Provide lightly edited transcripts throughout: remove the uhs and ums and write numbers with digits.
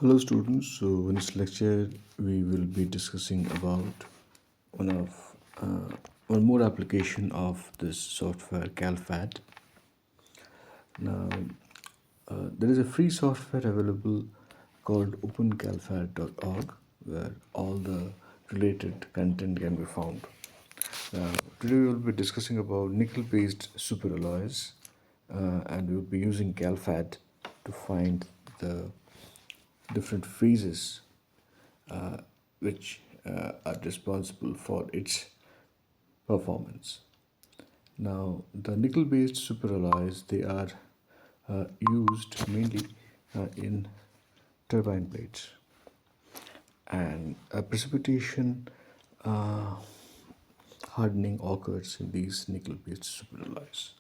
Hello students, so in this lecture we will be discussing about one of one more application of this software CalFAD. Now there is a free software available called opencalfad.org where all the related content can be found. Now today we will be discussing about nickel based superalloys and we will be using CalFAD to find the different phases which are responsible for its performance. Now, the nickel-based superalloys they are used mainly in turbine blades, and precipitation hardening occurs in these nickel-based superalloys.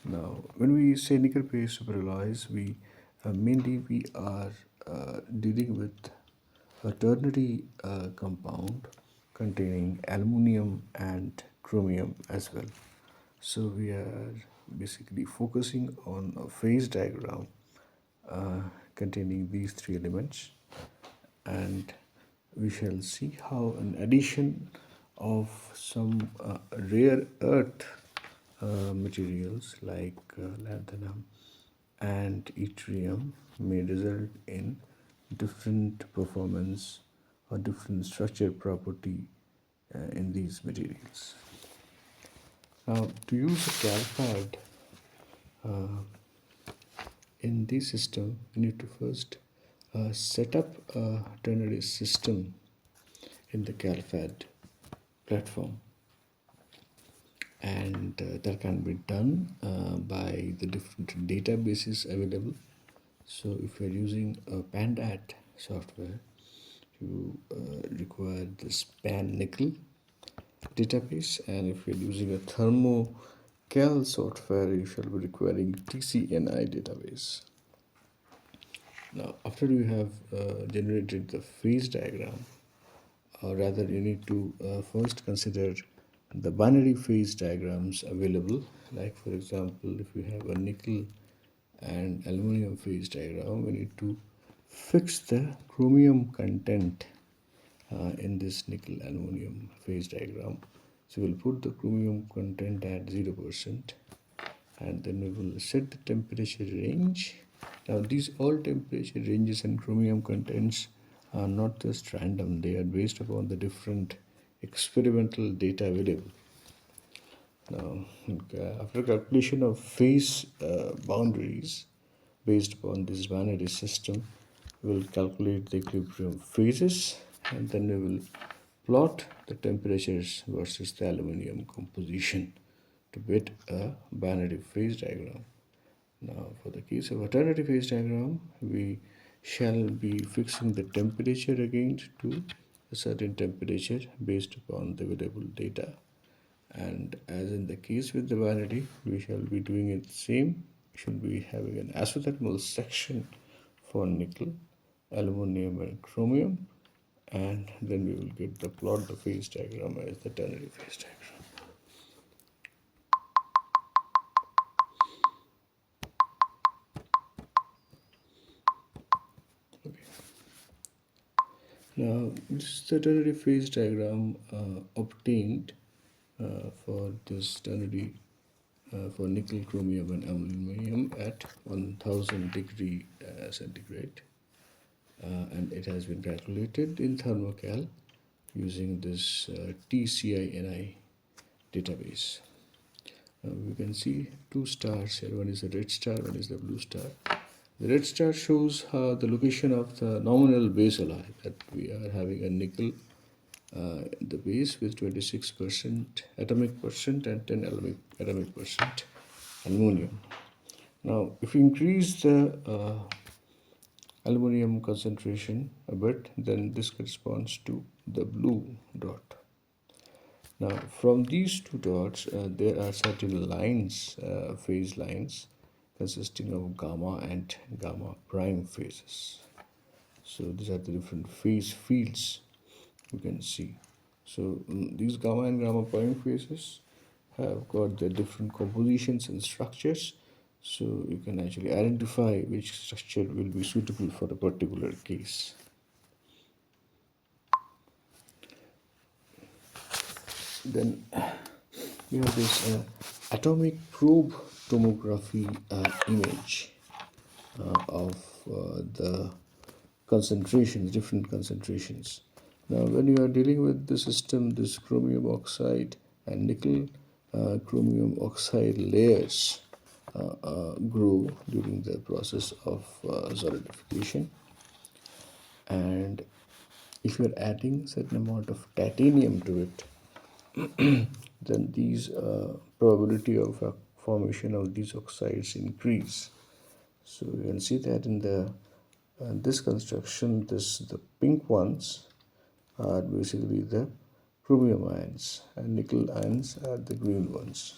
Now, when we say nickel-based superalloys, we are dealing with a ternary compound containing aluminium and chromium as well. So we are basically focusing on a phase diagram containing these three elements, and we shall see how an addition of some rare earth materials like lanthanum and yttrium may result in different performance or different structure property in these materials. Now, to use a CalFAD in this system, we need to first set up a ternary system in the CalFAD platform, and that can be done by the different databases available. So if you're using a PANDAT software, you require this pan nickel database, and if you're using a thermocal software, you shall be requiring TCNI database. Now, after you have generated the phase diagram, or rather you need to first consider the binary phase diagrams available. Like for example, if you have a nickel and aluminum phase diagram, we need to fix the chromium content in this nickel aluminum phase diagram. So we'll put the chromium content at 0%, and then we will set the temperature range. Now these all temperature ranges and chromium contents are not just random, they are based upon the different experimental data available. Now, after calculation of phase boundaries based upon this binary system, we will calculate the equilibrium phases, and then we will plot the temperatures versus the aluminum composition to get a binary phase diagram. Now, for the case of alternative phase diagram, we shall be fixing the temperature again to a certain temperature based upon the available data. And as in the case with the binary, we shall be doing it same. We should be having an isothermal section for nickel, aluminum, and chromium, and then we will get the plot the phase diagram as the ternary phase diagram. Okay. Now, this is the ternary phase diagram obtained for this ternary for nickel, chromium, and aluminum at 1000 degree centigrade, and it has been calculated in thermocal using this TCINI database. We can see two stars here. One is the red star, one is the blue star. The red star shows the location of the nominal base alloy, that we are having a nickel the base with 26% atomic percent and 10 atomic percent aluminum. Now, if we increase the aluminum concentration a bit, then this corresponds to the blue dot. Now, from these two dots, there are certain lines, phase lines, consisting of gamma and gamma prime phases. So these are the different phase fields you can see. So these gamma and gamma prime phases have got their different compositions and structures. So you can actually identify which structure will be suitable for a particular case. Then we have this atomic probe tomography image of the concentrations, different concentrations. Now, when you are dealing with the system, this chromium oxide and nickel chromium oxide layers grow during the process of solidification. And if you're adding certain amount of titanium to it, then these probability of formation of these oxides increase. So you can see that in the this construction, the pink ones are basically the chromium ions, and nickel ions are the green ones.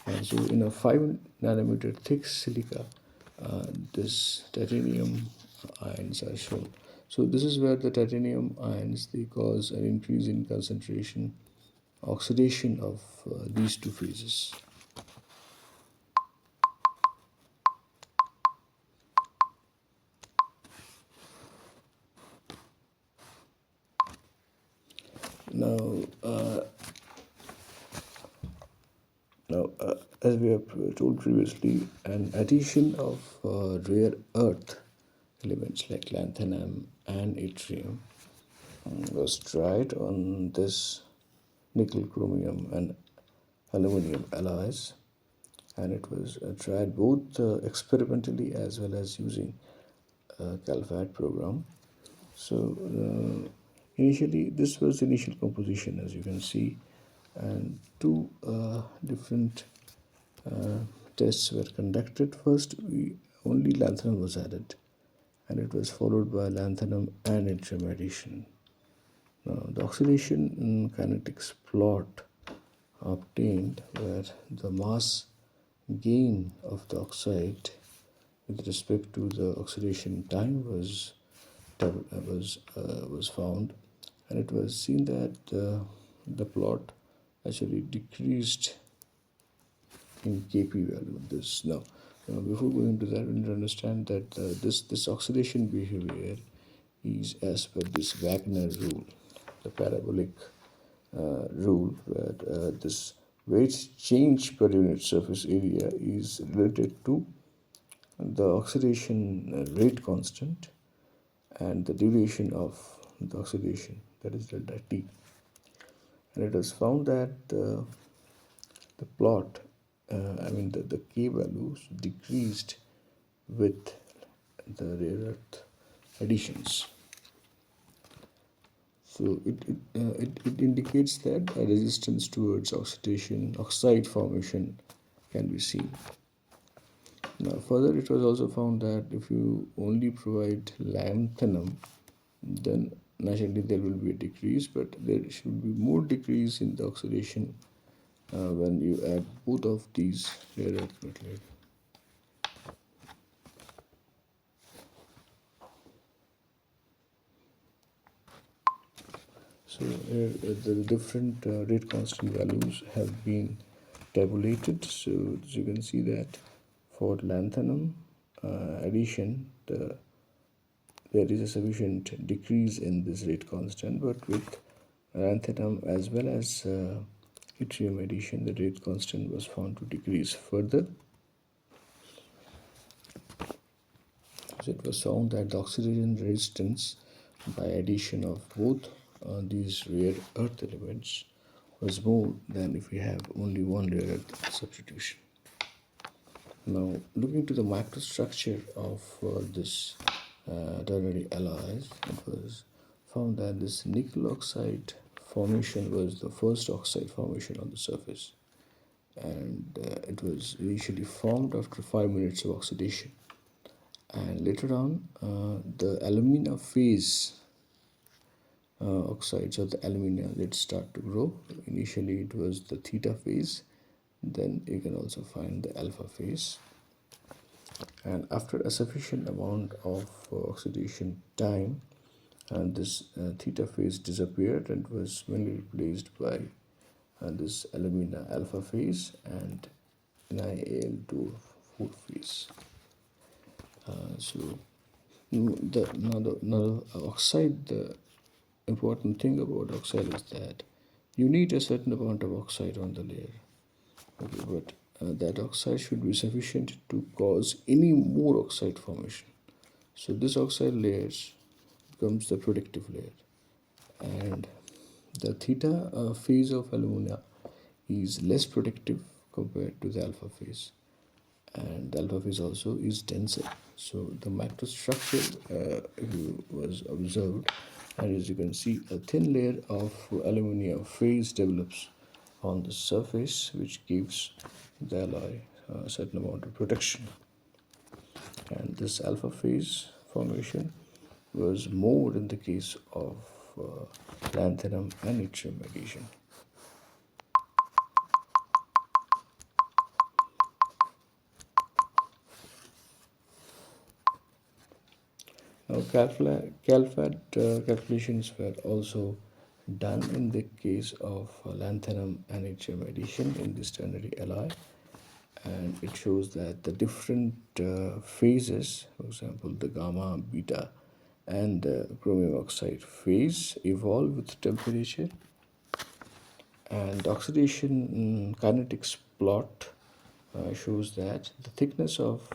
And so in a 5 nanometer thick silica, this titanium ions are shown. So this is where the titanium ions, they cause an increase in concentration, oxidation of these two phases. Now, as we have told previously, an addition of rare earth elements like lanthanum and yttrium was tried on this nickel, chromium, and aluminum alloys, and it was tried both experimentally as well as using CalFAT program. So initially, this was the initial composition, as you can see, and two different uh, tests were conducted. First, only lanthanum was added, and it was followed by lanthanum and yttrium addition. Now, the oxidation kinetics plot obtained where the mass gain of the oxide with respect to the oxidation time was found, and it was seen that the plot actually decreased in Kp value of this. Now, before going into that, we need to understand that this oxidation behavior is as per this Wagner rule, the parabolic rule, where this weight change per unit surface area is related to the oxidation rate constant and the duration of the oxidation, that is delta T. And it was found that the plot, the K values decreased with the rare earth additions. So it indicates that a resistance towards oxide formation can be seen. Now, further, it was also found that if you only provide lanthanum, then naturally there will be a decrease, but there should be more decrease in the oxidation when you add both of these rare earth material. So the different rate constant values have been tabulated. So as you can see that for lanthanum addition, there is a sufficient decrease in this rate constant, but with lanthanum as well as yttrium addition, the rate constant was found to decrease further. So it was found that the oxidation resistance by addition of both these rare earth elements was more than if we have only one rare earth substitution. Now, looking to the microstructure of this ternary alloys, it was found that this nickel oxide formation was the first oxide formation on the surface, and it was initially formed after 5 minutes of oxidation, and later on the alumina phase oxides of the alumina that start to grow. Initially it was the theta phase, then you can also find the alpha phase, and after a sufficient amount of oxidation time, and this theta phase disappeared and was mainly replaced by this alumina alpha phase and NiAl2 4 phase. Now the oxide, the important thing about oxide is that you need a certain amount of oxide on the layer. Okay, but that oxide should be sufficient to cause any more oxide formation. So this oxide layers becomes the protective layer, and the theta phase of alumina is less protective compared to the alpha phase, and the alpha phase also is denser. So the microstructure was observed, and as you can see, a thin layer of aluminium phase develops on the surface, which gives the alloy a certain amount of protection. And this alpha phase formation was more in the case of lanthanum and yttrium addition. Now, CalFAT calculations were also done in the case of lanthanum and yttrium addition in this ternary alloy, and it shows that the different phases, for example, the gamma, beta, and the chromium oxide phase evolve with temperature, and oxidation kinetics plot shows that the thickness of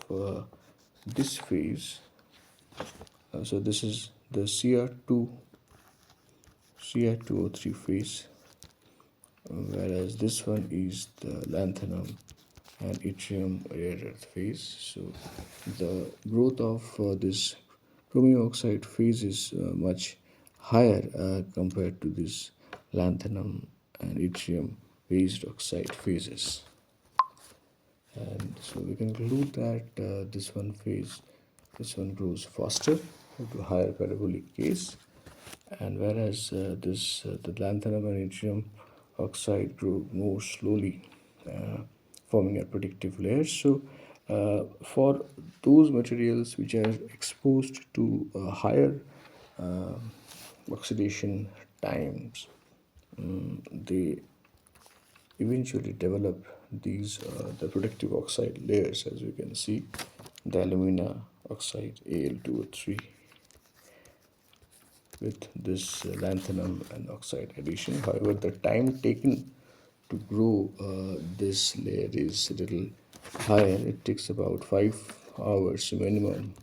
this phase, so this is the Cr2O3 phase, whereas this one is the lanthanum and yttrium rare earth phase. So the growth of this chromium oxide phase is much higher compared to this lanthanum and yttrium based oxide phases. And so we can conclude that this one grows faster due to higher parabolic case, and whereas the lanthanum and yttrium oxide grew more slowly, forming a protective layer. So for those materials which are exposed to higher uh, oxidation times, they eventually develop these the protective oxide layers, as you can see, the alumina oxide Al2O3 with this lanthanum and oxide addition. However, the time taken to grow this layer is a little higher. It takes about 5 hours minimum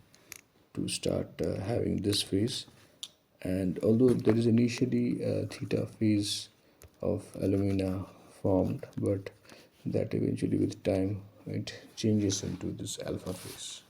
to start having this phase, and although there is initially a theta phase of alumina formed, but that eventually with time it changes into this alpha phase.